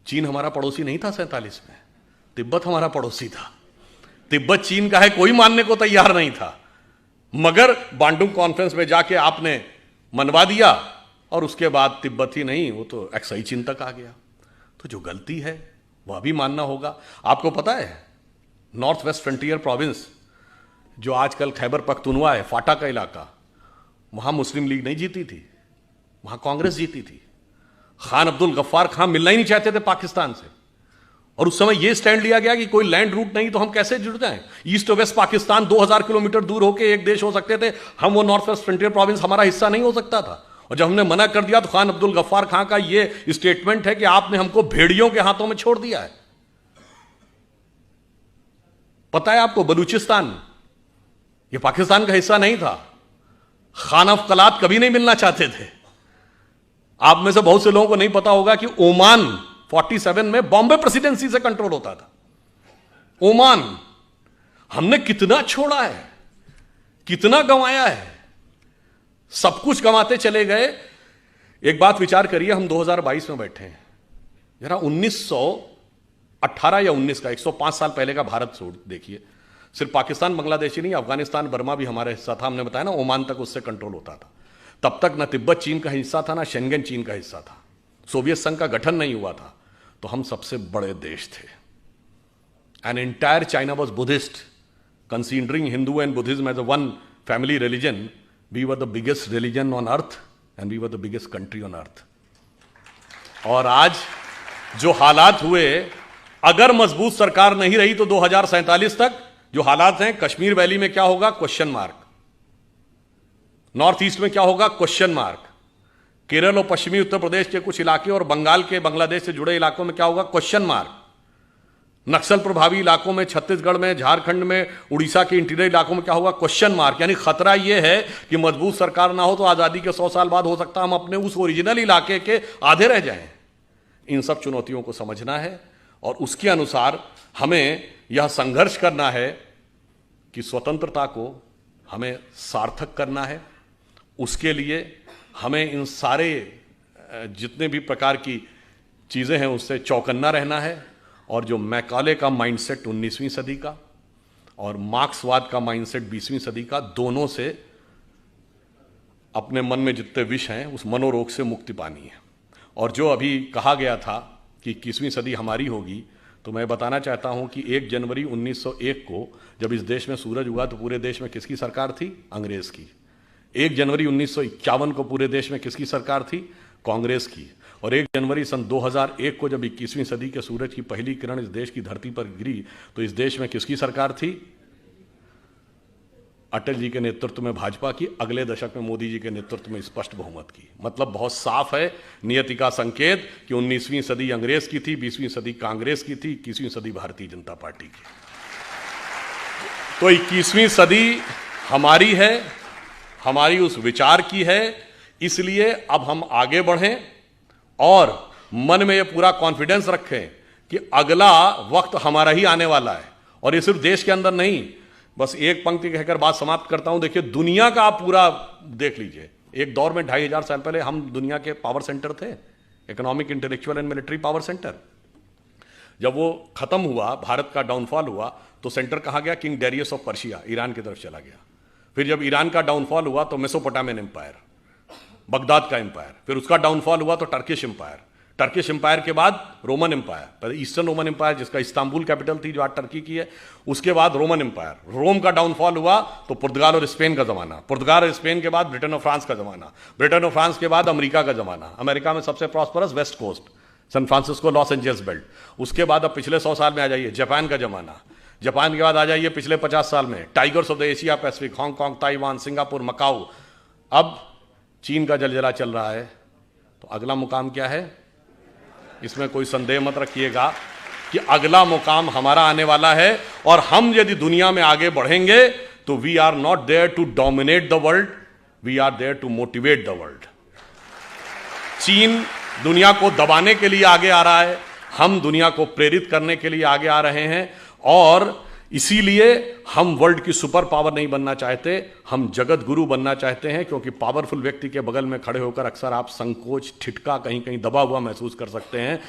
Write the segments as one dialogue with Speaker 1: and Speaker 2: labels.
Speaker 1: चीन हमारा पड़ोसी नहीं था 47 में, तिब्बत हमारा पड़ोसी था। तिब्बत चीन का है कोई मानने को तैयार नहीं था, मगर बांडुंग कॉन्फ्रेंस में जाके आपने मनवा दिया और उसके बाद तिब्बत ही नहीं, वो तो एक्साई चीन तक आ गया। तो जो गलती है वह भी मानना होगा। आपको पता है नॉर्थ वेस्ट फ्रंटियर प्रोविंस जो आजकल खैबर पख्तूनवा है, फाटा का इलाका, वहां मुस्लिम लीग नहीं जीती थी, वहां कांग्रेस जीती थी। खान अब्दुल गफ्फार खान मिलना ही नहीं चाहते थे पाकिस्तान से, और उस समय यह स्टैंड लिया गया कि कोई लैंड रूट नहीं तो हम कैसे जुड़ जाएं। ईस्ट और वेस्ट पाकिस्तान 2000 किलोमीटर दूर होकर एक देश हो सकते थे, हम वो नॉर्थ वेस्ट फ्रंटियर प्रोविंस हमारा हिस्सा नहीं हो सकता था। और जब हमने मना कर दिया तो खान अब्दुल गफ्फार खान का यह स्टेटमेंट है कि आपने हमको भेड़ियों के हाथों में छोड़ दिया है। पता है आपको, बलूचिस्तान ये पाकिस्तान का हिस्सा नहीं था। खान अफ कलात कभी नहीं मिलना चाहते थे। आप में से बहुत से लोगों को नहीं पता होगा कि ओमान 47 में बॉम्बे प्रेसिडेंसी से कंट्रोल होता था। ओमान हमने कितना छोड़ा है, कितना गंवाया है, सब कुछ गंवाते चले गए। एक बात विचार करिए, हम 2022 में बैठे हैं, जरा 1918 या 19 का 105 साल पहले का भारत छोड़ देखिए। सिर्फ पाकिस्तान बांग्लादेश ही नहीं, अफगानिस्तान बर्मा भी हमारा हिस्सा था। हमने बताया ना, ओमान तक उससे कंट्रोल होता था। तब तक ना तिब्बत चीन का हिस्सा था, ना शेंगन चीन का हिस्सा था। सोवियत संघ का गठन नहीं हुआ था, तो हम सबसे बड़े देश थे। An entire China was Buddhist, considering Hindu and Buddhism as a one family religion. We were the biggest religion on earth and we were the biggest country on earth. और आज जो हालात हुए, अगर मजबूत सरकार नहीं रही तो 2047 तक जो हालात हैं, कश्मीर वैली में क्या होगा, क्वेश्चन मार्क। नॉर्थ ईस्ट में क्या होगा, क्वेश्चन मार्क। केरल और पश्चिमी उत्तर प्रदेश के कुछ इलाके और बंगाल के, बांग्लादेश से जुड़े इलाकों में क्या होगा, क्वेश्चन मार्क। नक्सल प्रभावी इलाकों में, छत्तीसगढ़ में, झारखंड में, उड़ीसा के इंटीरियर इलाकों में क्या होगा, क्वेश्चन मार्क। यानी खतरा यह है कि मजबूत सरकार ना हो तो आजादी के 100 साल बाद हो सकता है हम अपने उस ओरिजिनल इलाके के आधे रह जाएं। इन सब चुनौतियों को समझना है और उसके अनुसार हमें यह संघर्ष करना है कि स्वतंत्रता को हमें सार्थक करना है। उसके लिए हमें इन सारे जितने भी प्रकार की चीज़ें हैं उससे चौकन्ना रहना है। और जो मैकाले का माइंडसेट 19वीं सदी का और मार्क्सवाद का माइंडसेट 20वीं सदी का, दोनों से अपने मन में जितने विष हैं उस मनोरोग से मुक्ति पानी है। और जो अभी कहा गया था कि 21वीं सदी हमारी होगी, तो मैं बताना चाहता हूं कि 1 जनवरी 1901 को जब इस देश में सूरज उगा तो पूरे देश में किसकी सरकार थी, अंग्रेज की। 1 जनवरी 1951 को पूरे देश में किसकी सरकार थी, कांग्रेस की। और 1 जनवरी सन 2001 को जब 21वीं सदी के सूरज की पहली किरण इस देश की धरती पर गिरी तो इस देश में किसकी सरकार थी, अटल जी के नेतृत्व में भाजपा की। अगले दशक में मोदी जी के नेतृत्व में स्पष्ट बहुमत की। मतलब बहुत साफ है नियति का संकेत कि 19वीं सदी अंग्रेज की थी, 20वीं सदी कांग्रेस की थी, 21वीं सदी भारतीय जनता पार्टी की। तो 21वीं सदी हमारी है, हमारी उस विचार की है। इसलिए अब हम आगे बढ़ें और मन में यह पूरा कॉन्फिडेंस रखें कि अगला वक्त हमारा ही आने वाला है। और ये सिर्फ देश के अंदर नहीं, बस एक पंक्ति कहकर बात समाप्त करता हूं। देखिए, दुनिया का आप पूरा देख लीजिए। एक दौर में 2500 साल पहले हम दुनिया के पावर सेंटर थे, economic, intellectual and military power centre. जब वो खत्म हुआ, भारत का डाउनफॉल हुआ, तो सेंटर कहाँ गया, king Darius of Persia, Iran की तरफ चला गया। फिर जब ईरान का डाउनफॉल हुआ तो मेसोपोटामियन एम्पायर, बगदाद का एम्पायर। फिर उसका डाउनफॉल हुआ तो टर्किश एम्पायर। टर्किश एम्पायर के बाद रोमन एम्पायर, पहले ईस्टर्न रोमन एम्पायर जिसका इस्तांबुल कैपिटल थी जो आज टर्की की है, उसके बाद रोमन एम्पायर। रोम का डाउनफॉल हुआ तो पुर्तगाल और स्पेन का जमाना। पुर्तगाल और स्पेन के बाद ब्रिटेन और फ्रांस का जमाना। ब्रिटेन और फ्रांस के बाद अमेरिका का जमाना। अमेरिका में सबसे prosperous west coast, San Francisco, Los Angeles belt. उसके बाद अब पिछले 100 साल में आ जाइए, जापान का जमाना। जापान के बाद आ जाइए पिछले 50 साल में tigers of the Asia Pacific, Hong Kong, Taiwan, Singapore, Macau. अब चीन का जलजला चल रहा है। तो अगला मुकाम क्या है, इसमें कोई संदेह मत रखिएगा कि अगला मुकाम हमारा आने वाला है। और हम यदि दुनिया में आगे बढ़ेंगे तो we are not there to dominate the world, we are there to motivate the world. चीन दुनिया को दबाने के लिए आगे आ रहा है, हम दुनिया को प्रेरित करने के लिए आगे आ रहे हैं। और इसीलिए हम वर्ल्ड की सुपर पावर नहीं बनना चाहते, हम जगत गुरु बनना चाहते हैं। क्योंकि पावरफुल व्यक्ति के बगल में खड़े होकर अक्सर आप संकोच, ठिठका, कहीं कहीं दबा हुआ महसूस कर सकते हैं।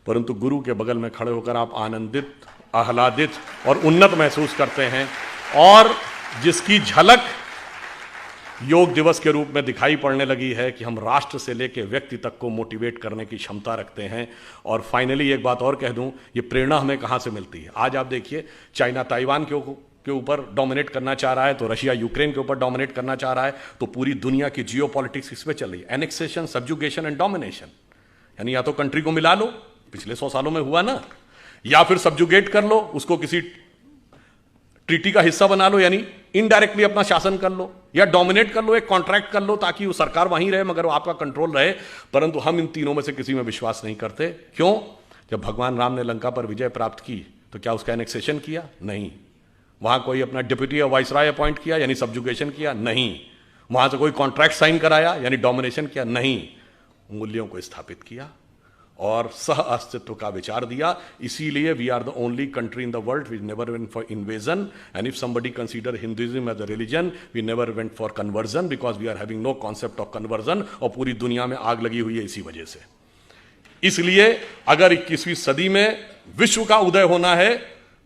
Speaker 1: परंतु गुरु के बगल में खड़े होकर आप आनंदित, आह्लादित और उन्नत महसूस करते हैं, और जिसकी झलक योग दिवस के रूप में दिखाई पड़ने लगी है कि हम राष्ट्र से लेकर व्यक्ति तक को मोटिवेट करने की क्षमता रखते हैं। और फाइनली एक बात और कह दूं, ये प्रेरणा हमें कहां से मिलती है? आज आप देखिए, चाइना ताइवान के ऊपर डोमिनेट करना चाह रहा है, तो रशिया यूक्रेन के ऊपर डोमिनेट करना चाह रहा है, तो पूरी दुनिया की जियोपॉलिटिक्स इस पे चल रही है, एनेक्सेशन, सब्जुगेशन एंड डोमिनेशन। यानी या तो कंट्री को मिला लो, पिछले 100 सालों में हुआ ना, या फिर सब्जुगेट कर लो, उसको किसी ट्रीटी का हिस्सा बना लो, यानी इनडायरेक्टली अपना शासन कर लो, या डोमिनेट कर लो, एक कॉन्ट्रैक्ट कर लो ताकि वो सरकार वहीं रहे मगर वो आपका कंट्रोल रहे। परंतु हम इन तीनों में से किसी में विश्वास नहीं करते। क्यों? जब भगवान राम ने लंका पर विजय प्राप्त की तो क्या उसका एनेक्सेशन किया? नहीं। वहां कोई अपना डिप्टी या वाइसराय अपॉइंट किया, यानी सब्जुगेशन किया? नहीं। वहां से कोई कॉन्ट्रैक्ट साइन कराया, यानी डोमिनेशन किया? नहीं। मूल्यों को स्थापित किया और सह अस्तित्व का विचार दिया। इसीलिए we are the only country in the world we never went for invasion, and if somebody consider Hinduism as a religion, we never went for conversion, because we are having no concept of conversion. और पूरी दुनिया में आग लगी हुई है इसी वजह से। इसलिए अगर 21वीं सदी में विश्व का उदय होना है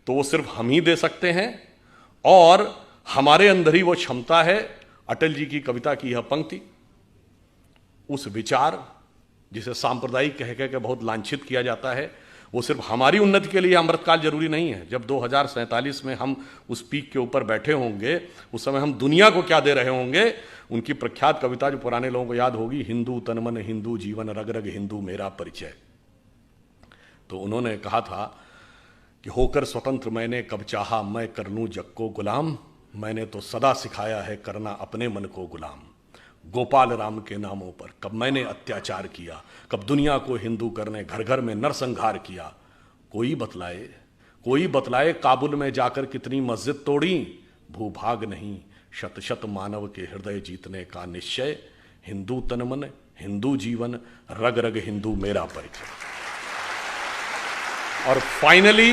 Speaker 1: तो वो सिर्फ हम ही दे सकते हैं, और हमारे अंदर ही वो क्षमता है। अटल जी की कविता की यह पंक्ति, उस विचार जिसे सांप्रदायिक कह के बहुत लांछित किया जाता है, वो सिर्फ हमारी उन्नति के लिए अमृतकाल जरूरी नहीं है। जब 2047 में हम उस पीक के ऊपर बैठे होंगे, उस समय हम दुनिया को क्या दे रहे होंगे? उनकी प्रख्यात कविता जो पुराने लोगों को याद होगी, हिंदू तन मन हिंदू जीवन, रग रग हिंदू मेरा परिचय। तो उन्होंने कहा था कि होकर स्वतंत्र मैंने कब चाहा मैं कर लूं जग को गुलाम, मैंने तो सदा सिखाया है करना अपने मन को गुलाम। गोपाल राम के नामों पर कब मैंने अत्याचार किया, कब दुनिया को हिंदू करने घर घर में नरसंहार किया। कोई बतलाए काबुल में जाकर कितनी मस्जिद तोड़ी, भूभाग नहीं शत शत मानव के हृदय जीतने का निश्चय। हिंदू तन मन हिंदू जीवन, रग रग हिंदू मेरा परिचय। और फाइनली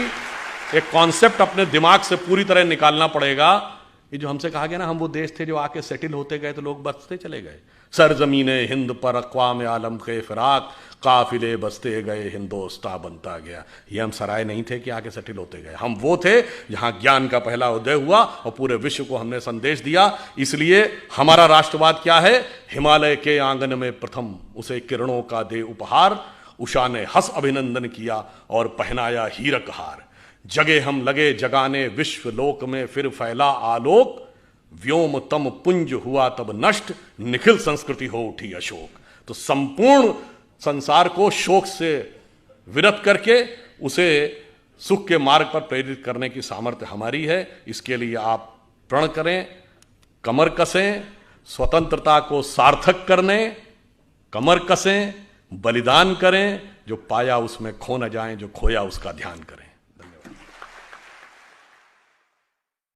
Speaker 1: एक कॉन्सेप्ट अपने दिमाग से पूरी तरह निकालना पड़ेगा। ये जो हमसे कहा गया ना, हम वो देश थे जो आके सेटल होते गए तो लोग बसते चले गए। सरजमीने हिंद पर अक़वाम आलम के फिराक, काफिले बसते गए हिंदोस्तां बनता गया। ये हम सराय नहीं थे कि आके सेटल होते गए, हम वो थे जहां ज्ञान का पहला उदय हुआ और पूरे विश्व को हमने संदेश दिया। इसलिए हमारा राष्ट्रवाद क्या है? हिमालय के आंगन में प्रथम उसे किरणों का दे उपहार, उषा ने हंस अभिनंदन किया और पहनाया हीरक हार। जगे हम लगे जगाने विश्व लोक में फिर फैला आलोक, व्योम तम पुंज हुआ तब नष्ट, निखिल संस्कृति हो उठी अशोक। तो संपूर्ण संसार को शोक से विरत करके उसे सुख के मार्ग पर प्रेरित करने की सामर्थ्य हमारी है। इसके लिए आप प्रण करें, कमर कसें, स्वतंत्रता को सार्थक करने कमर कसें, बलिदान करें, जो पाया उसमें खो न जाएं, जो खोया उसका ध्यान करें।